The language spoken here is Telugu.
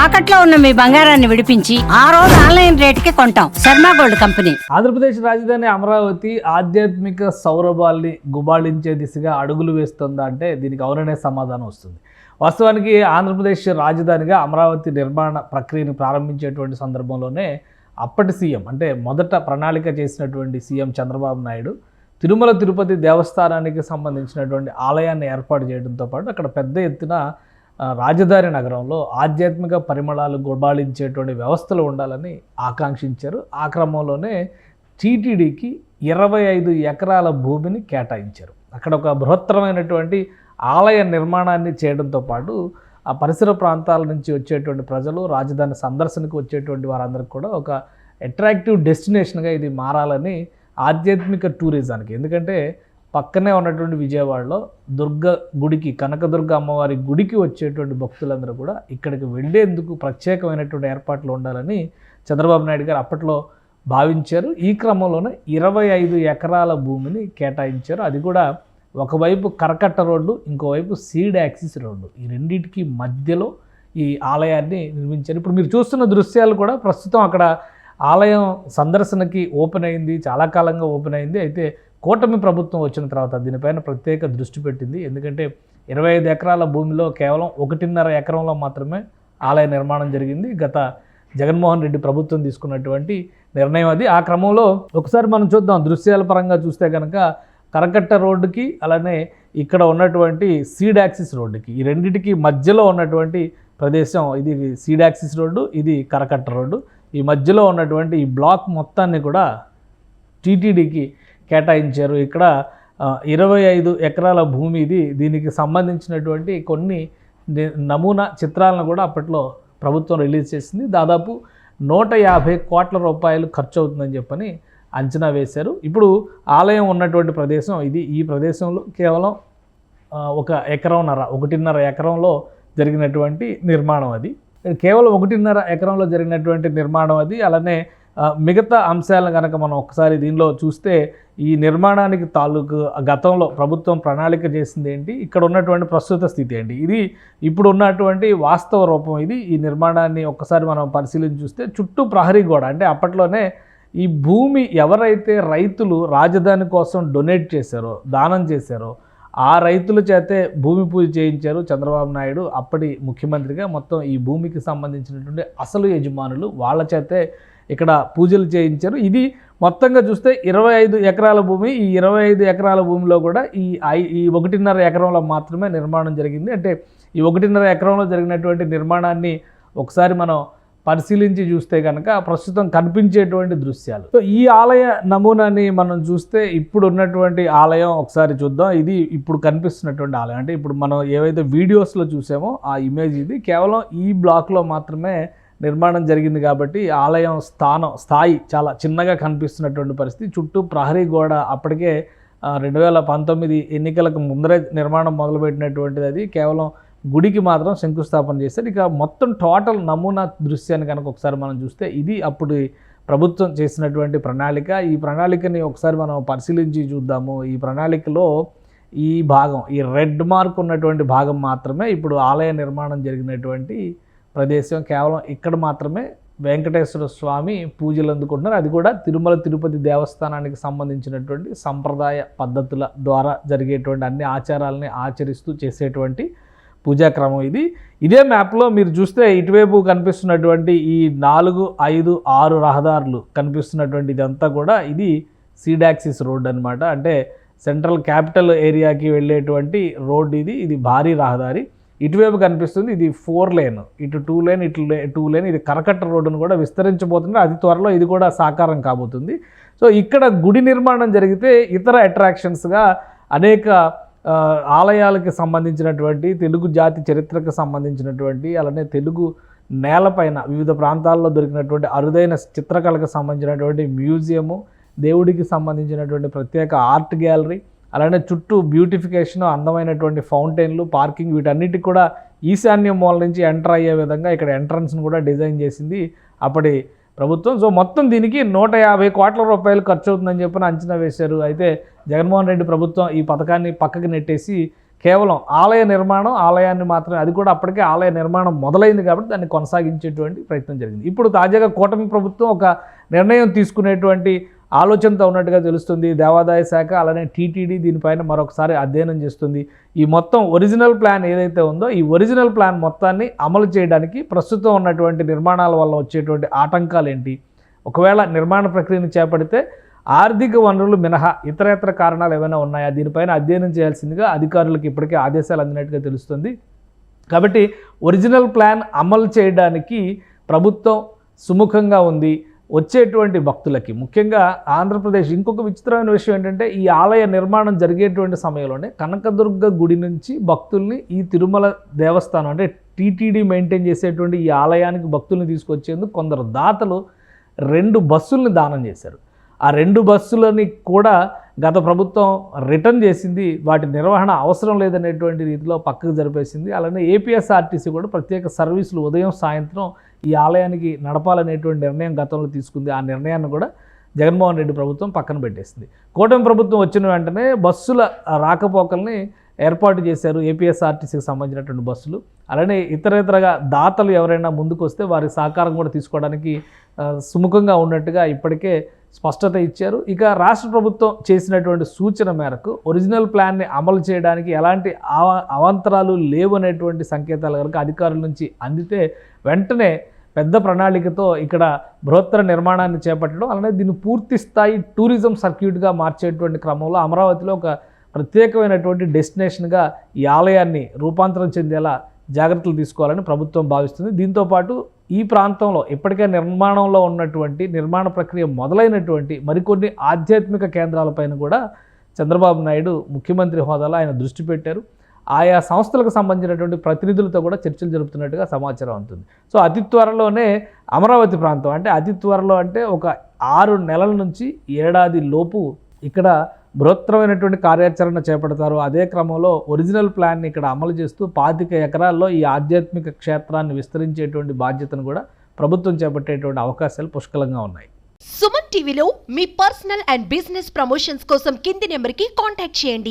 తాకట్లో ఉన్న మీ బంగారాన్ని విడిపించి ఆ రోజు ఆన్లైన్ రేటుకి కొంటాం. Sharma gold company. ఆంధ్రప్రదేశ్ రాజధాని అమరావతి ఆధ్యాత్మిక సౌరభాల్ని గుబాళించే దిశగా అడుగులు వేస్తుందా అంటే దీనికి అవుననే సమాధానం వస్తుంది. వాస్తవానికి ఆంధ్రప్రదేశ్ రాజధానిగా అమరావతి నిర్మాణ ప్రక్రియను ప్రారంభించేటువంటి సందర్భంలోనే అప్పటి సీఎం అంటే మొదట ప్రణాళిక చేసినటువంటి సీఎం చంద్రబాబు నాయుడు తిరుమల తిరుపతి దేవస్థానానికి సంబంధించినటువంటి ఆలయాన్ని ఏర్పాటు చేయడంతో పాటు అక్కడ పెద్ద ఎత్తున రాజధాని నగరంలో ఆధ్యాత్మిక పరిమళాలు గుబాళించేటువంటి వ్యవస్థలు ఉండాలని ఆకాంక్షించారు. ఆ క్రమంలోనే టీటీడీకి 25 ఎకరాల భూమిని కేటాయించారు. అక్కడ ఒక బృహత్తరమైనటువంటి ఆలయ నిర్మాణాన్ని చేయడంతో పాటు ఆ పరిసర ప్రాంతాల నుంచి వచ్చేటువంటి ప్రజలు రాజధాని సందర్శనకు వచ్చేటువంటి వారందరికీ కూడా ఒక అట్రాక్టివ్ డెస్టినేషన్గా ఇది మారాలని ఆధ్యాత్మిక టూరిజానికి, ఎందుకంటే పక్కనే ఉన్నటువంటి విజయవాడలో దుర్గ గుడికి, కనకదుర్గ అమ్మవారి గుడికి వచ్చేటువంటి భక్తులందరూ కూడా ఇక్కడికి వెళ్ళేందుకు ప్రత్యేకమైనటువంటి ఏర్పాట్లు ఉండాలని చంద్రబాబు నాయుడు గారు అప్పట్లో భావించారు. ఈ క్రమంలోనే 25 ఎకరాల భూమిని కేటాయించారు. అది కూడా ఒకవైపు కరకట్ట రోడ్డు, ఇంకోవైపు సీడ్ యాక్సిస్ రోడ్డు, ఈ రెండింటికి మధ్యలో ఈ ఆలయాన్ని నిర్మించారు. ఇప్పుడు మీరు చూస్తున్న దృశ్యాలు కూడా ప్రస్తుతం అక్కడ ఆలయం సందర్శనకి ఓపెన్ అయింది, చాలా కాలంగా ఓపెన్ అయింది. అయితే కూటమి ప్రభుత్వం వచ్చిన తర్వాత దీనిపైన ప్రత్యేక దృష్టి పెట్టింది. ఎందుకంటే 25 ఎకరాల భూమిలో కేవలం 1.5 ఎకరంలో మాత్రమే ఆలయ నిర్మాణం జరిగింది. గత జగన్మోహన్ రెడ్డి ప్రభుత్వం తీసుకున్నటువంటి నిర్ణయం అది. ఆ క్రమంలో ఒకసారి మనం చూద్దాం, దృశ్యాల పరంగా చూస్తే కనుక కరకట్ట రోడ్డుకి అలానే ఇక్కడ ఉన్నటువంటి సీడ్ యాక్సిస్ రోడ్డుకి, ఈ రెండింటికి మధ్యలో ఉన్నటువంటి ప్రదేశం ఇది సీడ్ యాక్సిస్ రోడ్డు, ఇది కరకట్ట రోడ్డు. ఈ మధ్యలో ఉన్నటువంటి ఈ బ్లాక్ మొత్తాన్ని కూడా టీటీడీకి కేటాయించారు. ఇక్కడ 25 ఎకరాల భూమి ఇది. దీనికి సంబంధించినటువంటి కొన్ని నమూనా చిత్రాలను కూడా అప్పట్లో ప్రభుత్వం రిలీజ్ చేసింది. దాదాపు 150 కోట్ల రూపాయలు ఖర్చు అవుతుందని చెప్పని అంచనా వేశారు. ఇప్పుడు ఆలయం ఉన్నటువంటి ప్రదేశం ఇది. ఈ ప్రదేశంలో కేవలం 1.5 ఎకరంలో జరిగినటువంటి నిర్మాణం అది. కేవలం 1.5 ఎకరంలో జరిగినటువంటి నిర్మాణం అది. అలానే మిగతా అంశాలను కనుక మనం ఒకసారి దీనిలో చూస్తే ఈ నిర్మాణానికి తాలూకు గతంలో ప్రభుత్వం ప్రణాళిక చేసింది ఏంటి, ఇక్కడ ఉన్నటువంటి ప్రస్తుత స్థితి ఏంటి, ఇది ఇప్పుడు ఉన్నటువంటి వాస్తవ రూపం ఇది. ఈ నిర్మాణాన్ని ఒక్కసారి మనం పరిశీలించి చూస్తే చుట్టూ ప్రహరీ గోడ, అంటే అప్పట్లోనే ఈ భూమి ఎవరైతే రైతులు రాజధాని కోసం డొనేట్ చేశారో, దానం చేశారో, ఆ రైతుల చేతే భూమి పూజ చేయించారు చంద్రబాబు నాయుడు అప్పటి ముఖ్యమంత్రిగా. మొత్తం ఈ భూమికి సంబంధించినటువంటి అసలు యజమానులు వాళ్ళ చేతే ఇక్కడ పూజలు చేయించారు. ఇది మొత్తంగా చూస్తే 25 ఎకరాల భూమి. ఈ 25 ఎకరాల భూమిలో కూడా ఈ 1.5 ఎకరంలో మాత్రమే నిర్మాణం జరిగింది. అంటే ఈ 1.5 ఎకరంలో జరిగినటువంటి నిర్మాణాన్ని ఒకసారి మనం పరిశీలించి చూస్తే కనుక ప్రస్తుతం కనిపించేటువంటి దృశ్యాలు. సో ఈ ఆలయ నమూనాని మనం చూస్తే ఇప్పుడు ఉన్నటువంటి ఆలయం ఒకసారి చూద్దాం. ఇది ఇప్పుడు కనిపిస్తున్నటువంటి ఆలయం, అంటే ఇప్పుడు మనం ఏవైతే వీడియోస్లో చూసామో ఆ ఇమేజ్ ఇది. కేవలం ఈ బ్లాక్లో మాత్రమే నిర్మాణం జరిగింది కాబట్టి ఆలయం స్థాయి చాలా చిన్నగా కనిపిస్తున్నటువంటి పరిస్థితి. చుట్టూ ప్రహరీ గోడ అప్పటికే 2019 ఎన్నికలకు ముందరే నిర్మాణం మొదలుపెట్టినటువంటిది. అది కేవలం గుడికి మాత్రం శంకుస్థాపన చేశారు. ఇక మొత్తం టోటల్ నమూనా దృశ్యాన్ని కనుక ఒకసారి మనం చూస్తే ఇది అప్పుడు ప్రభుత్వం చేసినటువంటి ప్రణాళిక. ఈ ప్రణాళికని ఒకసారి మనం పరిశీలించి చూద్దాము. ఈ ప్రణాళికలో ఈ భాగం, ఈ రెడ్ మార్క్ ఉన్నటువంటి భాగం మాత్రమే ఇప్పుడు ఆలయ నిర్మాణం జరిగినటువంటి ప్రదేశం. కేవలం ఇక్కడ మాత్రమే వెంకటేశ్వర స్వామి పూజలు అందుకుంటున్నారు. అది కూడా తిరుమల తిరుపతి దేవస్థానానికి సంబంధించినటువంటి సంప్రదాయ పద్ధతుల ద్వారా జరిగేటువంటి అన్ని ఆచారాలని ఆచరిస్తూ చేసేటువంటి పూజాక్రమం ఇది. ఇదే మ్యాప్లో మీరు చూస్తే ఇటువైపు కనిపిస్తున్నటువంటి ఈ 4, 5, 6 రహదారులు కనిపిస్తున్నటువంటి ఇదంతా కూడా ఇది సీడ్ యాక్సిస్ రోడ్ అనమాట. అంటే సెంట్రల్ క్యాపిటల్ ఏరియాకి వెళ్ళేటువంటి రోడ్ ఇది. ఇది భారీ రహదారి. ఇటువైపు కనిపిస్తుంది ఇది 4 లేన్, ఇటు 2 లేన్, ఇటు 2 లేన్. ఇది కరకట్ట రోడ్డును కూడా విస్తరించబోతుంది. అది త్వరలో ఇది కూడా సాకారం కాబోతుంది. సో ఇక్కడ గుడి నిర్మాణం జరిగితే ఇతర అట్రాక్షన్స్గా అనేక ఆలయాలకి సంబంధించినటువంటి, తెలుగు జాతి చరిత్రకు సంబంధించినటువంటి, అలానే తెలుగు నేలపైన వివిధ ప్రాంతాల్లో దొరికినటువంటి అరుదైన చిత్రకళకు సంబంధించినటువంటి మ్యూజియము, దేవుడికి సంబంధించినటువంటి ప్రత్యేక ఆర్ట్ గ్యాలరీ, అలానే చుట్టూ బ్యూటిఫికేషన్, అందమైనటువంటి ఫౌంటైన్లు, పార్కింగ్, వీటన్నిటికి కూడా ఈశాన్య మూల నుంచి ఎంటర్ అయ్యే విధంగా ఇక్కడ ఎంట్రన్స్ను కూడా డిజైన్ చేసింది అప్పటి ప్రభుత్వం. సో మొత్తం దీనికి 150 కోట్ల రూపాయలు ఖర్చు అవుతుందని చెప్పి అంచనా వేశారు. అయితే జగన్మోహన్ రెడ్డి ప్రభుత్వం ఈ పథకాన్ని పక్కకి నెట్టేసి కేవలం ఆలయ నిర్మాణం, ఆలయాన్ని మాత్రమే, అది కూడా అప్పటికే ఆలయ నిర్మాణం మొదలైంది కాబట్టి దాన్ని కొనసాగించేటువంటి ప్రయత్నం జరిగింది. ఇప్పుడు తాజాగా కూటమి ప్రభుత్వం ఒక నిర్ణయం తీసుకునేటువంటి ఆలోచనతో ఉన్నట్టుగా తెలుస్తుంది. దేవాదాయ శాఖ అలానే టీటీడీ దీనిపైన మరొకసారి అధ్యయనం చేస్తుంది. ఈ మొత్తం ఒరిజినల్ ప్లాన్ ఏదైతే ఉందో ఈ ఒరిజినల్ ప్లాన్ మొత్తాన్ని అమలు చేయడానికి ప్రస్తుతం ఉన్నటువంటి నిర్మాణాల వల్ల వచ్చేటువంటి ఆటంకాలు ఏంటి, ఒకవేళ నిర్మాణ ప్రక్రియను చేపడితే ఆర్థిక వనరులు మినహా ఇతరేతర కారణాలు ఏమైనా ఉన్నాయా, దీనిపైన అధ్యయనం చేయాల్సిందిగా అధికారులకు ఇప్పటికే ఆదేశాలు అందినట్టుగా తెలుస్తుంది. కాబట్టి ఒరిజినల్ ప్లాన్ అమలు చేయడానికి ప్రభుత్వం సుముఖంగా ఉంది. వచ్చేటువంటి భక్తులకి ముఖ్యంగా ఆంధ్రప్రదేశ్ ఇంకొక విచిత్రమైన విషయం ఏంటంటే ఈ ఆలయ నిర్మాణం జరిగేటువంటి సమయంలోనే కనకదుర్గ గుడి నుంచి భక్తుల్ని ఈ తిరుమల దేవస్థానం అంటే టీటీడీ మెయింటైన్ చేసేటువంటి ఈ ఆలయానికి భక్తుల్ని తీసుకొచ్చేందుకు కొందరు దాతలు 2 బస్సుల్ని దానం చేశారు. ఆ 2 బస్సులని కూడా గత ప్రభుత్వం రిటర్న్ చేసింది. వాటి నిర్వహణ అవసరం లేదనేటువంటి రీతిలో పక్కకు జరిపేసింది. అలానే ఏపీఎస్ఆర్టీసీ కూడా ప్రత్యేక సర్వీసులు ఉదయం సాయంత్రం ఈ ఆలయానికి నడపాలనేటువంటి నిర్ణయం గతంలో తీసుకుంది. ఆ నిర్ణయాన్ని కూడా జగన్మోహన్ రెడ్డి ప్రభుత్వం పక్కన పెట్టేసింది. కూటమి ప్రభుత్వం వచ్చిన వెంటనే బస్సుల రాకపోకల్ని ఏర్పాటు చేశారు, ఏపీఎస్ఆర్టీసీకి సంబంధించినటువంటి బస్సులు. అలానే ఇతరేతరగా దాతలు ఎవరైనా ముందుకు వస్తే వారి సహకారం కూడా తీసుకోవడానికి సుముఖంగా ఉన్నట్టుగా ఇప్పటికే స్పష్టత ఇచ్చారు. ఇక రాష్ట్ర ప్రభుత్వం చేసినటువంటి సూచన మేరకు ఒరిజినల్ ప్లాన్ని అమలు చేయడానికి ఎలాంటి అవాంతరాలు లేవనేటువంటి సంకేతాలు కనుక అధికారుల నుంచి అందితే వెంటనే పెద్ద ప్రణాళికతో ఇక్కడ బృహత్తర నిర్మాణాన్ని చేపట్టడం, అలానే దీన్ని పూర్తి స్థాయి టూరిజం సర్క్యూట్గా మార్చేటువంటి క్రమంలో అమరావతిలో ఒక ప్రత్యేకమైనటువంటి డెస్టినేషన్గా ఈ ఆలయాన్ని రూపాంతరం చెందేలా జాగ్రత్తలు తీసుకోవాలని ప్రభుత్వం భావిస్తుంది. దీంతోపాటు ఈ ప్రాంతంలో ఇప్పటికే నిర్మాణంలో ఉన్నటువంటి నిర్మాణ ప్రక్రియ మొదలైనటువంటి మరికొన్ని ఆధ్యాత్మిక కేంద్రాలపైన కూడా చంద్రబాబు నాయుడు ముఖ్యమంత్రి హోదాలో ఆయన దృష్టి పెట్టారు. ఆయా సంస్థలకు సంబంధించినటువంటి ప్రతినిధులతో కూడా చర్చలు జరుపుతున్నట్టుగా సమాచారం ఉంటుంది. సో అతి త్వరలోనే అమరావతి ప్రాంతం అంటే అతి త్వరలో అంటే ఒక 6 నెలల నుంచి ఏడాది లోపు ఇక్కడ బృహత్తరమైనటువంటి కార్యాచరణ చేపడతారు. అదే క్రమంలో ఒరిజినల్ ప్లాన్ని ఇక్కడ అమలు చేస్తూ 25 ఎకరాల్లో ఈ ఆధ్యాత్మిక క్షేత్రాన్ని విస్తరించేటువంటి బాధ్యతను కూడా ప్రభుత్వం చేపట్టేటువంటి అవకాశాలు పుష్కలంగా ఉన్నాయి. సుమన్ టీవీలో మీ పర్సనల్ అండ్ బిజినెస్ ప్రమోషన్స్ కోసం కింది నెంబర్కి కాంటాక్ట్ చేయండి.